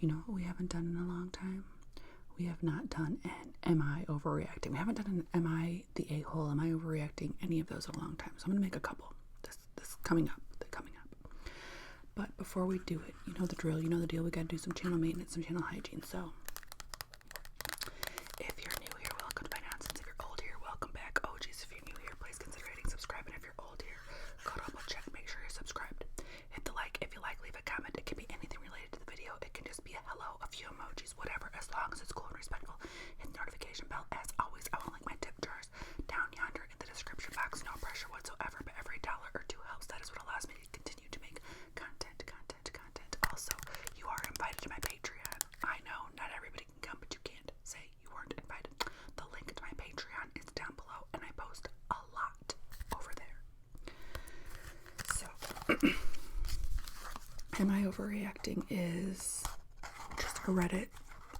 You know what we haven't done in a long time? We have not done an Am I Overreacting? We haven't done an Am I the A-hole? Am I Overreacting? Any of those in a long time. So I'm going to make a couple. This coming up. They're coming up. But before we do it, you know the drill. You know the deal. We got to do some channel maintenance, some channel hygiene. So if you're new here, welcome to my nonsense. If you're old here, welcome back. Oh, geez, if you're new here, please consider hitting subscribe. And if you're old here, go double check. Make sure you're subscribed. Hit the like. If you like, leave a comment. It can be anything related to the video. It can just be a hello, a few emojis, whatever, as long as it's cool and respectful. Hit the notification bell. As always, I will link my tip jars down yonder in the description box. No pressure whatsoever, but every $1 or $2 helps. That is what allows me to continue to make content. Also, you are invited to my Patreon. I know not everybody can come, but you can't say you weren't invited. The link to my Patreon is down below, and I post a lot over there. So, Am I Overreacting is just a Reddit,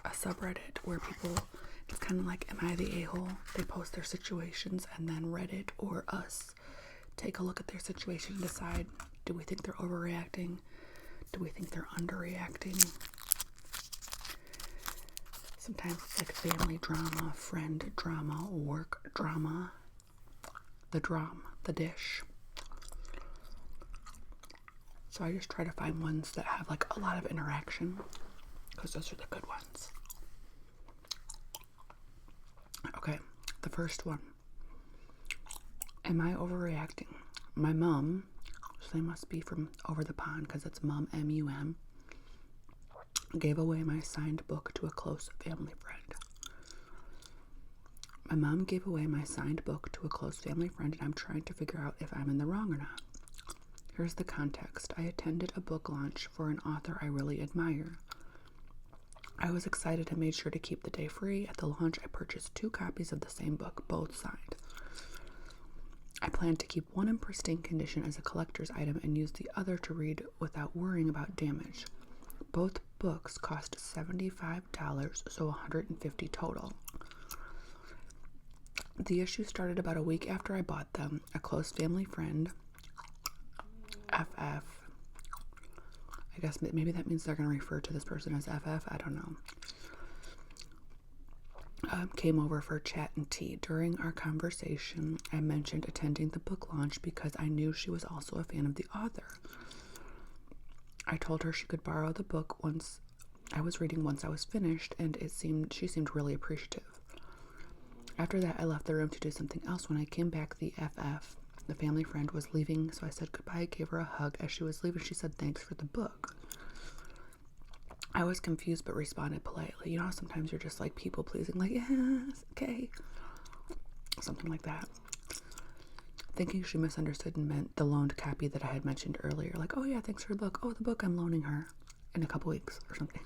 a subreddit where people, it's kind of like Am I the A-hole? They post their situations, and then Reddit or us take a look at their situation and decide, do we think they're overreacting? Do we think they're underreacting? Sometimes it's like family drama, friend drama, work drama, the dish. So I just try to find ones that have like a lot of interaction, because those are the good ones. Okay, the first one. Am I overreacting? My mom, so they must be from over the pond because it's Mum, M-U-M, gave away my signed book to a close family friend. My mom gave away my signed book to a close family friend, and I'm trying to figure out if I'm in the wrong or not. Here's the context. I attended a book launch for an author I really admire. I was excited and made sure to keep the day free. At the launch, I purchased 2 copies of the same book, both signed. I planned to keep one in pristine condition as a collector's item and use the other to read without worrying about damage. Both books cost $75, so $150 total. The issue started about a week after I bought them. A close family friend, FF, I guess maybe that means they're going to refer to this person as FF, I don't know, came over for chat and tea. During our conversation, I mentioned attending the book launch because I knew she was also a fan of the author. I told her she could borrow the book once I was finished, and she seemed really appreciative. After that, I left the room to do something else. When I came back, the family friend, was leaving, so I said goodbye, gave her a hug. As she was leaving, she said thanks for the book. I was confused but responded politely. You know how sometimes you're just like people pleasing, like, yes, okay, something like that. Thinking she misunderstood and meant the loaned copy that I had mentioned earlier, like, oh yeah, thanks for the book. Oh, the book I'm loaning her in a couple weeks or something.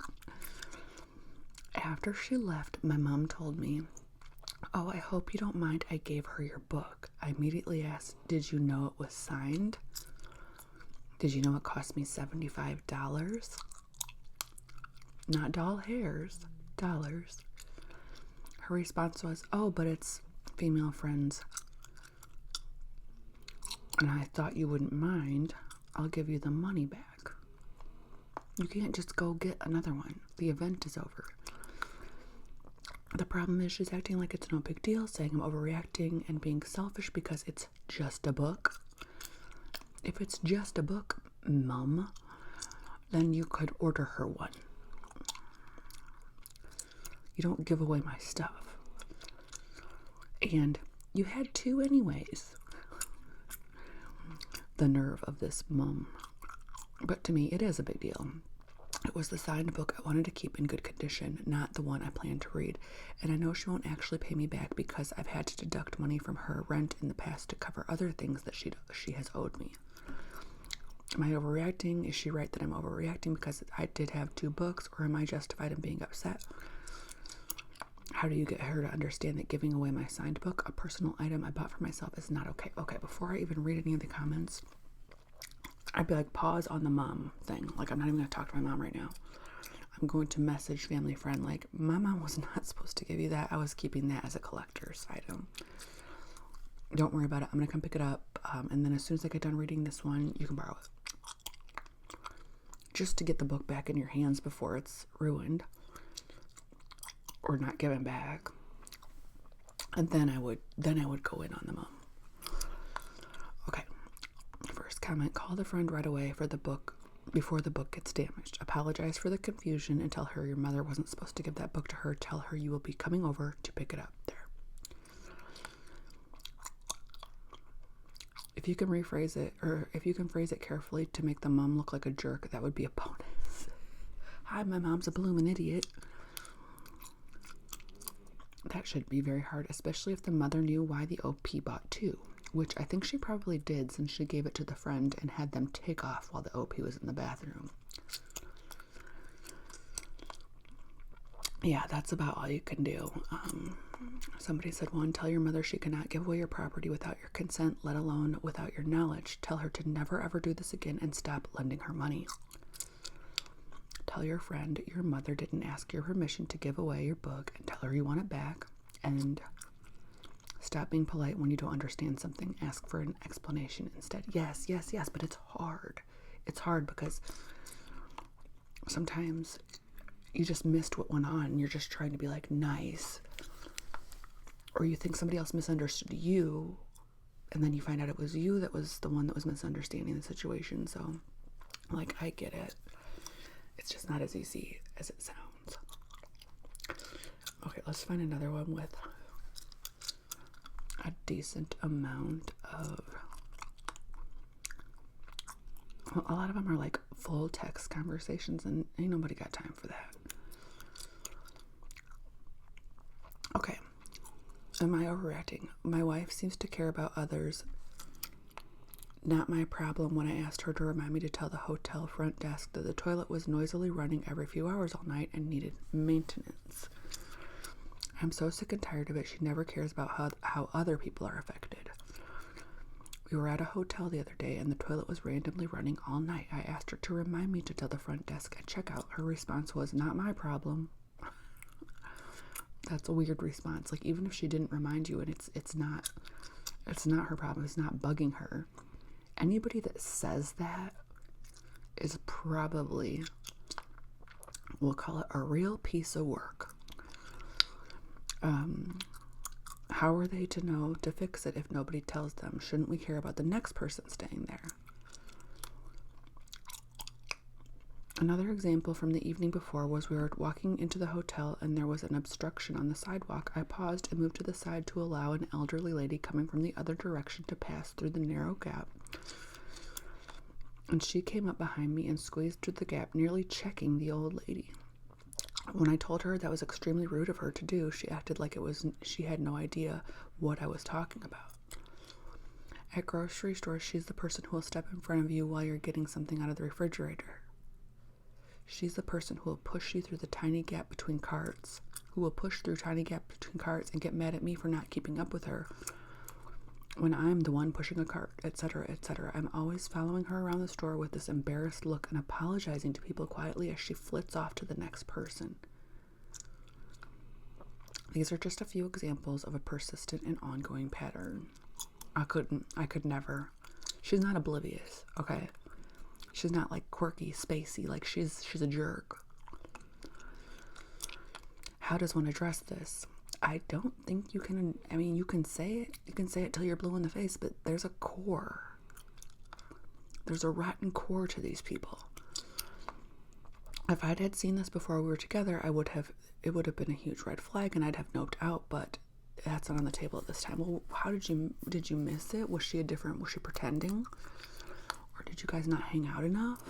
After she left, my mom told me, oh, I hope you don't mind I gave her your book. I immediately asked, did you know it was signed? Did you know it cost me $75? Not doll hairs, dollars. Her response was, oh, but it's female friends. And I thought you wouldn't mind. I'll give you the money back. You can't just go get another one. The event is over. The problem is she's acting like it's no big deal, saying I'm overreacting and being selfish because it's just a book. If it's just a book, Mum, then you could order her one. You don't give away my stuff. And you had 2 anyways. The nerve of this mum. But to me, it is a big deal. It was the signed book I wanted to keep in good condition, not the one I planned to read. And I know she won't actually pay me back because I've had to deduct money from her rent in the past to cover other things that she has owed me. Am I overreacting? Is she right that I'm overreacting because I did have 2 books, or am I justified in being upset? How do you get her to understand that giving away my signed book, a personal item I bought for myself, is not okay? Okay, before I even read any of the comments, I'd be like, pause on the mom thing. Like, I'm not even going to talk to my mom right now. I'm going to message family friend, like, my mom was not supposed to give you that. I was keeping that as a collector's item. Don't worry about it. I'm going to come pick it up. And then as soon as I get done reading this one, you can borrow it. just to get the book back in your hands before it's ruined or not given back. And then I would go in on the mom. Okay. First comment, call the friend right away for the book before the book gets damaged. Apologize for the confusion and tell her your mother wasn't supposed to give that book to her. Tell her you will be coming over to pick it up. There. If you can rephrase it, or if you can phrase it carefully to make the mom look like a jerk, that would be a bonus. Hi, my mom's a bloomin' idiot. That should be very hard, especially if the mother knew why the OP bought two, which I think she probably did since she gave it to the friend and had them take off while the OP was in the bathroom. Yeah, that's about all you can do. Somebody said, one, tell your mother she cannot give away your property without your consent, let alone without your knowledge. Tell her to never ever do this again and stop lending her money. Tell your friend your mother didn't ask your permission to give away your book and tell her you want it back. And stop being polite when you don't understand something. Ask for an explanation instead. Yes, but it's hard. It's hard because sometimes you just missed what went on and you're just trying to be like nice. Or you think somebody else misunderstood you and then you find out it was you that was the one that was misunderstanding the situation. So, like, I get it. It's just not as easy as it sounds. Okay, let's find another one with a decent amount of... Well, a lot of them are like full text conversations and ain't nobody got time for that. Okay. Am I overreacting? My wife seems to care about others. Not my problem when I asked her to remind me to tell the hotel front desk that the toilet was noisily running every few hours all night and needed maintenance. I'm so sick and tired of it. She never cares about how other people are affected. We were at a hotel the other day and the toilet was randomly running all night. I asked her to remind me to tell the front desk at checkout. Her response was, not my problem. That's a weird response. Like, even if she didn't remind you and it's not her problem, it's not bugging her. Anybody that says that is probably, we'll call it a real piece of work. How are they to know to fix it if nobody tells them? Shouldn't we care about the next person staying there? Another example from the evening before was we were walking into the hotel and there was an obstruction on the sidewalk. I paused and moved to the side to allow an elderly lady coming from the other direction to pass through the narrow gap. And she came up behind me and squeezed through the gap, nearly checking the old lady. When I told her that was extremely rude of her to do, she acted like she had no idea what I was talking about. At grocery stores, she's the person who will step in front of you while you're getting something out of the refrigerator. She's the person who will push you through the tiny gap between carts, and get mad at me for not keeping up with her when I'm the one pushing a cart, etc., etc. I'm always following her around the store with this embarrassed look and apologizing to people quietly as she flits off to the next person. These are just a few examples of a persistent and ongoing pattern. I could never. She's not oblivious, okay? She's not like quirky, spacey, like she's a jerk. How does one address this? I don't think you can. I mean, you can say it till you're blue in the face, but there's a core. There's a rotten core to these people. If I'd had seen this before we were together, it would have been a huge red flag and I'd have noped out, but that's not on the table at this time. Well, how did you miss it? Was she pretending? Or did you guys not hang out enough?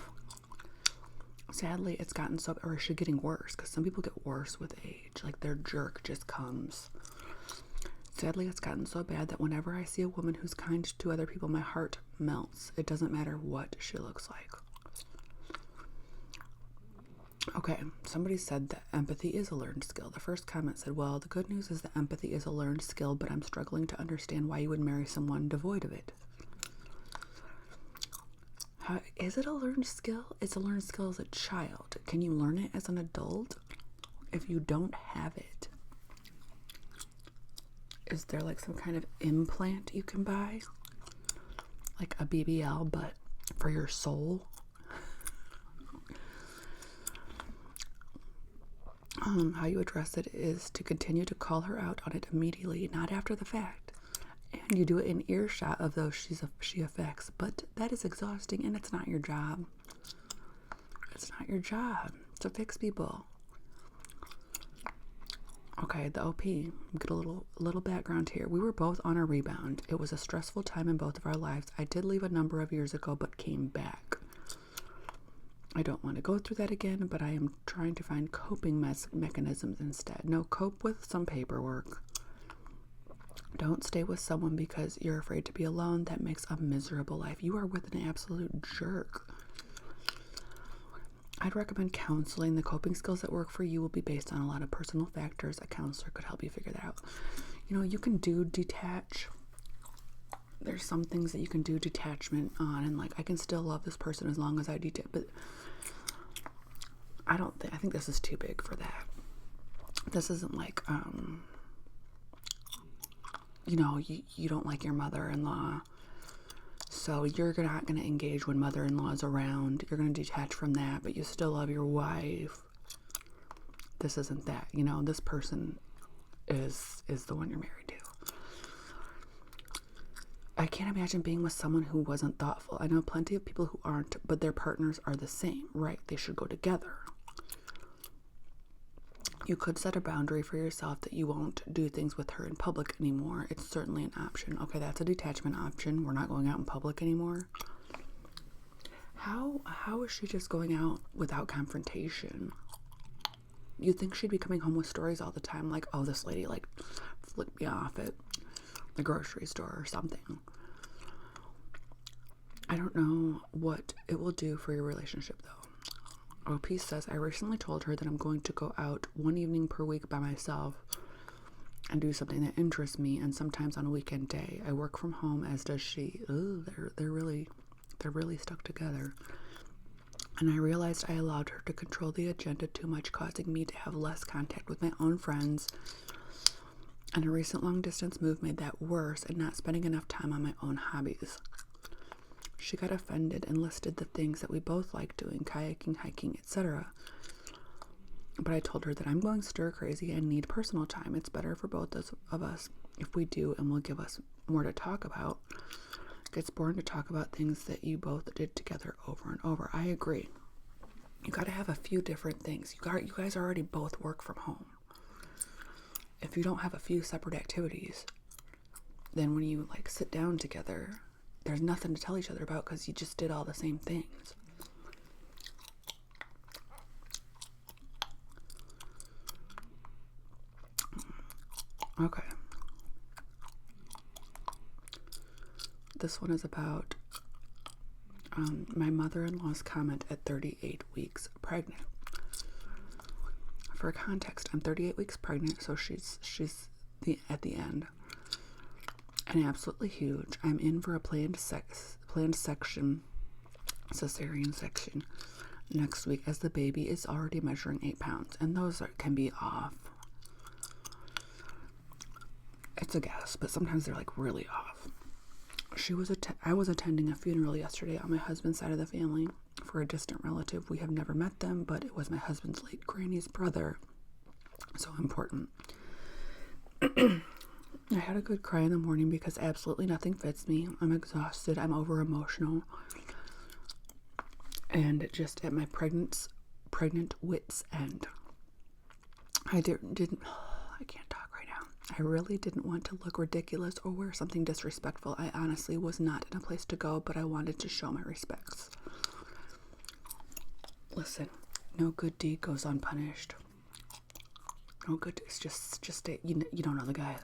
Sadly, it's gotten so, or is she getting worse? Because some people get worse with age. Like, their jerk just comes. Sadly, it's gotten so bad that whenever I see a woman who's kind to other people, my heart melts. It doesn't matter what she looks like. Okay, somebody said that empathy is a learned skill. The first comment said, well, the good news is that empathy is a learned skill, but I'm struggling to understand why you would marry someone devoid of it. How, is it a learned skill? It's a learned skill as a child. Can you learn it as an adult? If you don't have it, is there like some kind of implant you can buy? Like a BBL, but for your soul? How you address it is to continue to call her out on it immediately, not after the fact. And you do it in earshot of those she affects. But that is exhausting, and it's not your job. It's not your job to fix people. Okay, the OP. Get a little background here. We were both on a rebound. It was a stressful time in both of our lives. I did leave a number of years ago, but came back. I don't want to go through that again, but I am trying to find coping mechanisms instead. No, cope with some paperwork. Don't stay with someone because you're afraid to be alone. That makes a miserable life. You are with an absolute jerk. I'd recommend counseling. The coping skills that work for you will be based on a lot of personal factors. A counselor could help you figure that out. You know, you can do detach. There's some things that you can do detachment on, and like, I can still love this person as long as I detach, but I think this is too big for that. This isn't like, you know, you don't like your mother-in-law, so you're not going to engage when mother-in-law is around. You're going to detach from that, but you still love your wife. This isn't that. You know, this person is the one you're married to. I can't imagine being with someone who wasn't thoughtful. I know plenty of people who aren't, but their partners are the same, right? They should go together. You could set a boundary for yourself that you won't do things with her in public anymore. It's certainly an option. Okay, that's a detachment option. We're not going out in public anymore. How is she just going out without confrontation? You'd think she'd be coming home with stories all the time, like, oh, this lady, like, flipped me off at the grocery store or something. I don't know what it will do for your relationship, though. OP says, I recently told her that I'm going to go out one evening per week by myself and do something that interests me, and sometimes on a weekend day. I work from home, as does she. Ooh, they're really stuck together. And I realized I allowed her to control the agenda too much, causing me to have less contact with my own friends. And a recent long-distance move made that worse, and not spending enough time on my own hobbies. She got offended and listed the things that we both like doing, kayaking, hiking, etc. But I told her that I'm going stir crazy and need personal time. It's better for both of us if we do, and will give us more to talk about. It's boring to talk about things that you both did together over and over. I agree. You got to have a few different things. You guys already both work from home. If you don't have a few separate activities, then when you like sit down together, there's nothing to tell each other about because you just did all the same things. Okay. This one is about my mother-in-law's comment at 38 weeks pregnant. For context, I'm 38 weeks pregnant, so she's at the end. And absolutely huge. I'm in for a planned section, cesarean section, next week, as the baby is already measuring 8 pounds, and those can be off. It's a guess, but sometimes they're like really off. I was attending a funeral yesterday on my husband's side of the family for a distant relative. We have never met them, but it was my husband's late granny's brother. So important. I had a good cry in the morning because absolutely nothing fits me. I'm exhausted. I'm over emotional. And just at my pregnant wit's end. I can't talk right now. I really didn't want to look ridiculous or wear something disrespectful. I honestly was not in a place to go, but I wanted to show my respects. Listen, no good deed goes unpunished. No good. It's just you don't know the guy.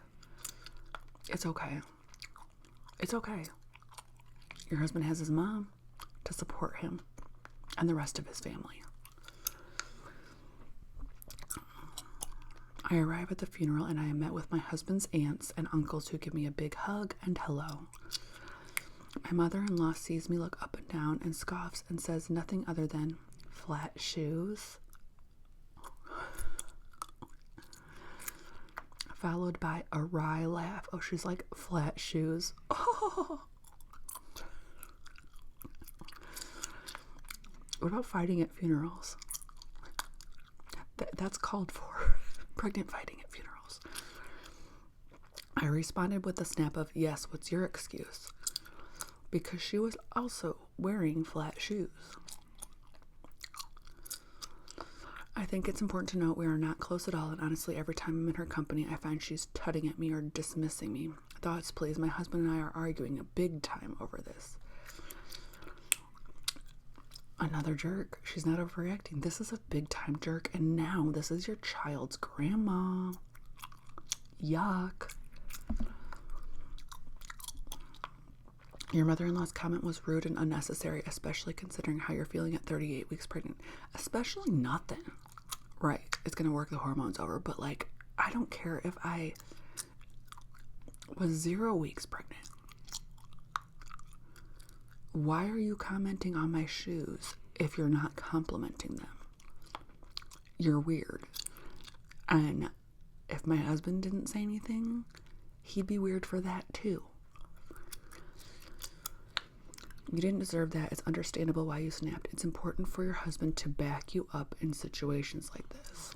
It's okay. It's okay. Your husband has his mom to support him and the rest of his family. I arrive at the funeral and I am met with my husband's aunts and uncles who give me a big hug and hello. My mother-in-law sees me look up and down and scoffs and says nothing other than flat shoes. Followed by a wry laugh. Oh, she's like, flat shoes. Oh. What about fighting at funerals? That's called for. Pregnant fighting at funerals. I responded with a snap of, yes, what's your excuse? Because she was also wearing flat shoes. I think it's important to note we are not close at all, and honestly, every time I'm in her company, I find she's tutting at me or dismissing me. Thoughts, please. My husband and I are arguing a big time over this. Another jerk. She's not overreacting. This is a big time jerk, and now this is your child's grandma. Yuck. Your mother-in-law's comment was rude and unnecessary, especially considering how you're feeling at 38 weeks pregnant. Especially nothing. Right. It's going to work the hormones over, but like, I don't care if I was 0 weeks pregnant. Why are you commenting on my shoes if you're not complimenting them? You're weird. And if my husband didn't say anything, he'd be weird for that too. You didn't deserve that. It's understandable why you snapped. It's important for your husband to back you up in situations like this.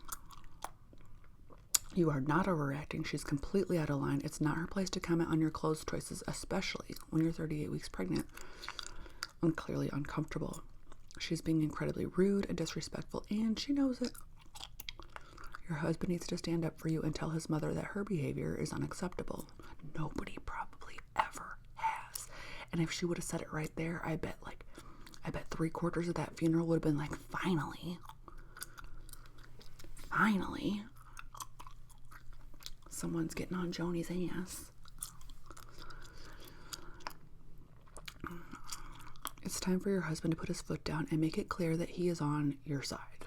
You are not overreacting. She's completely out of line. It's not her place to comment on your clothes choices, especially when you're 38 weeks pregnant and clearly uncomfortable. She's being incredibly rude and disrespectful, and she knows it. Your husband needs to stand up for you and tell his mother that her behavior is unacceptable. Nobody probably ever has. And if she would have said it right there, I bet 3/4 of that funeral would have been like, finally, someone's getting on Joni's ass. It's time for your husband to put his foot down and make it clear that he is on your side.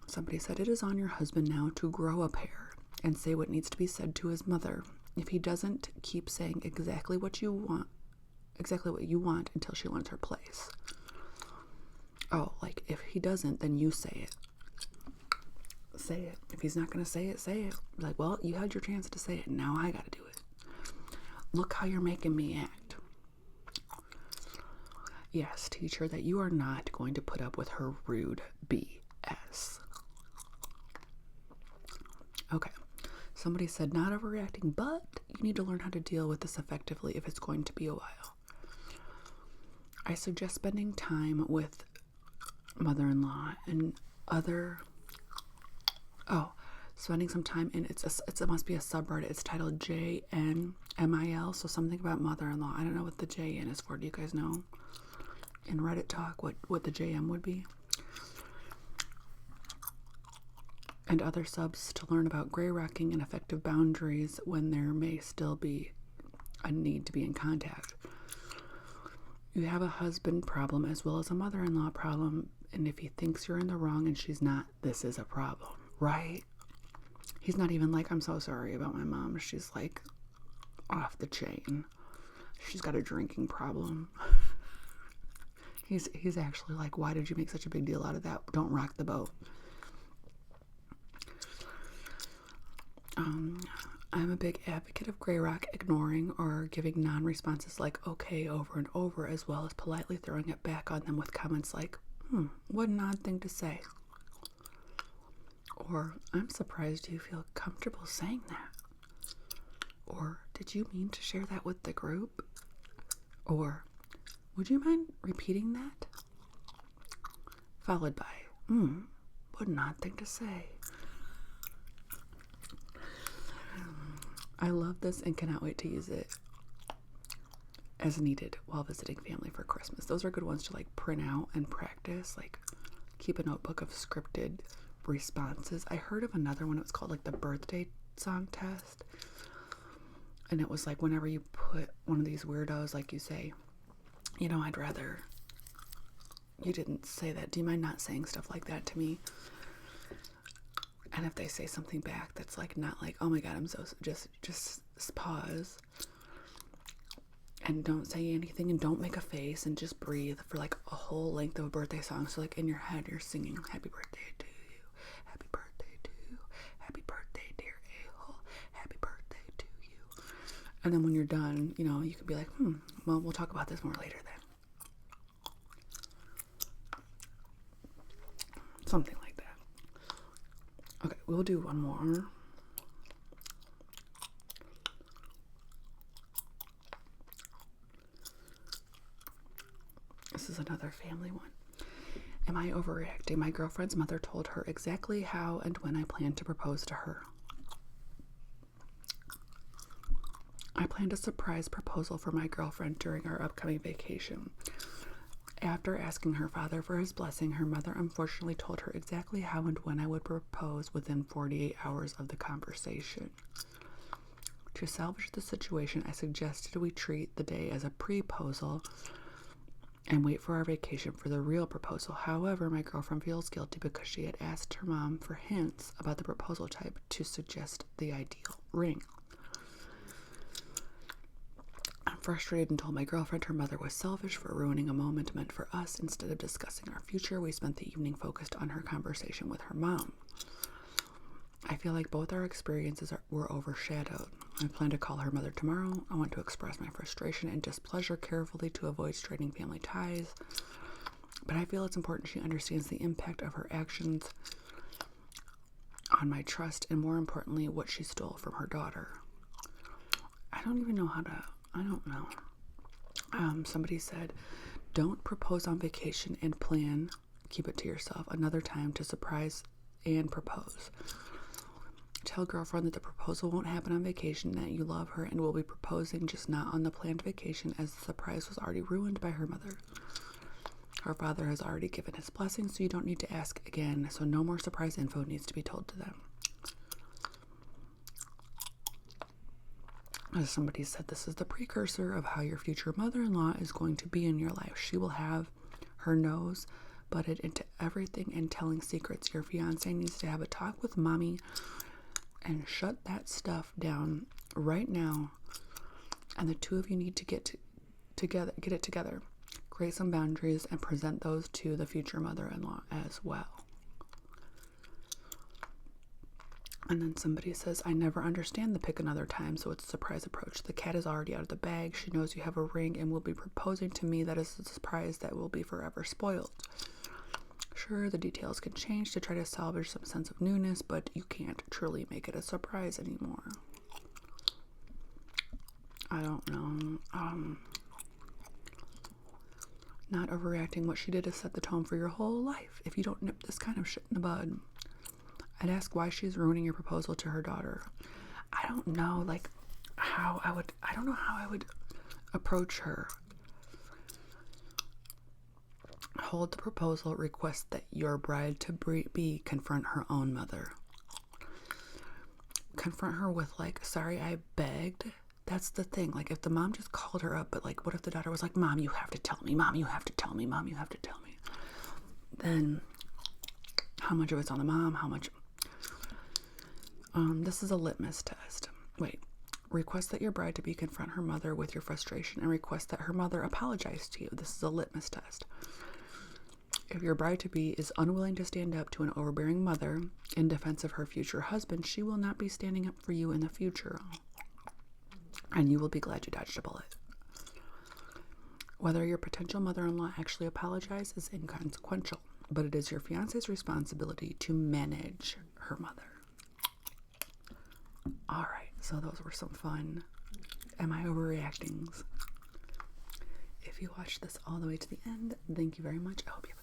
Somebody said it is on your husband now to grow a pair and say what needs to be said to his mother. If he doesn't, keep saying exactly what you want until she learns her place. Oh, like if he doesn't, then you say it. Say it. If he's not going to say it, say it. Like, well, you had your chance to say it. Now I got to do it. Look how you're making me act. Yes, teach her that you are not going to put up with her rude BS. Okay. Somebody said not overreacting, but you need to learn how to deal with this effectively if it's going to be a while. I suggest spending time with mother-in-law and spending some time in it must be a subreddit. It's titled JNMIL, so something about mother-in-law. I don't know what the JN is for. Do you guys know? In Reddit talk, what the JM would be? And other subs to learn about gray rocking and effective boundaries when there may still be a need to be in contact. You have a husband problem as well as a mother-in-law problem, and if he thinks you're in the wrong and she's not, this is a problem, right? He's not even like, I'm so sorry about my mom. She's like off the chain. She's got a drinking problem. He's actually like, why did you make such a big deal out of that? Don't rock the boat. I'm a big advocate of gray rock, ignoring or giving non-responses like okay over and over, as well as politely throwing it back on them with comments like, what an odd thing to say. Or, I'm surprised you feel comfortable saying that. Or, did you mean to share that with the group? Or, would you mind repeating that? Followed by, what an odd thing to say. I love this and cannot wait to use it as needed while visiting family for Christmas. Those are good ones to like print out and practice. Like keep a notebook of scripted responses. I heard of another one. It was called like the birthday song test. And it was like whenever you put one of these weirdos, like you say, I'd rather you didn't say that. Do you mind not saying stuff like that to me? And if they say something back that's like not like, oh my God, I'm so just pause and don't say anything and don't make a face and just breathe for like a whole length of a birthday song. So like in your head you're singing happy birthday to you, happy birthday to you, happy birthday dear a-hole, happy birthday to you. And then when you're done, you could be like, well, we'll talk about this more later then. Something like that. Okay, we'll do one more. This is another family one. Am I overreacting? My girlfriend's mother told her exactly how and when I plan to propose to her. I planned a surprise proposal for my girlfriend during our upcoming vacation. After asking her father for his blessing, her mother unfortunately told her exactly how and when I would propose within 48 hours of the conversation. To salvage the situation, I suggested we treat the day as a proposal and wait for our vacation for the real proposal. However, my girlfriend feels guilty because she had asked her mom for hints about the proposal type to suggest the ideal ring. I'm frustrated and told my girlfriend her mother was selfish for ruining a moment meant for us. Instead of discussing our future, we spent the evening focused on her conversation with her mom. I feel like both our experiences were overshadowed. I plan to call her mother tomorrow. I want to express my frustration and displeasure carefully to avoid straining family ties. But I feel it's important she understands the impact of her actions on my trust and, more importantly, what she stole from her daughter. I don't know. Somebody said, don't propose on vacation and plan, keep it to yourself, another time to surprise and propose. Tell girlfriend that the proposal won't happen on vacation, that you love her and will be proposing, just not on the planned vacation, as the surprise was already ruined by her mother. Her father has already given his blessing, so you don't need to ask again, so no more surprise info needs to be told to them. As somebody said, this is the precursor of how your future mother-in-law is going to be in your life. She will have her nose butted into everything and telling secrets. Your fiance needs to have a talk with mommy and shut that stuff down right now. And the two of you need to get it together. Create some boundaries and present those to the future mother-in-law as well. And then somebody says, I never understand the pick another time, so it's a surprise approach. The cat is already out of the bag. She knows you have a ring and will be proposing to me. That is a surprise that will be forever spoiled. Sure, the details can change to try to salvage some sense of newness, but you can't truly make it a surprise anymore. I don't know. Not overreacting. What she did is set the tone for your whole life. If you don't nip this kind of shit in the bud, I'd ask why she's ruining your proposal to her daughter. I don't know, I don't know how I would approach her. Hold the proposal, request that your bride-to-be confront her own mother. Confront her with, sorry, I begged. That's the thing. If the mom just called her up, but, what if the daughter was like, Mom, you have to tell me. Mom, you have to tell me. Mom, you have to tell me. Then, how much of it's on the mom? How much... this is a litmus test. Request that your bride-to-be confront her mother with your frustration and request that her mother apologize to you. This is a litmus test. If your bride-to-be is unwilling to stand up to an overbearing mother in defense of her future husband, she will not be standing up for you in the future. And you will be glad you dodged a bullet. Whether your potential mother-in-law actually apologizes is inconsequential, but it is your fiance's responsibility to manage her mother. All right, so those were some fun Am I Overreactings. If you watched this all the way to the end, thank you very much. I hope you have a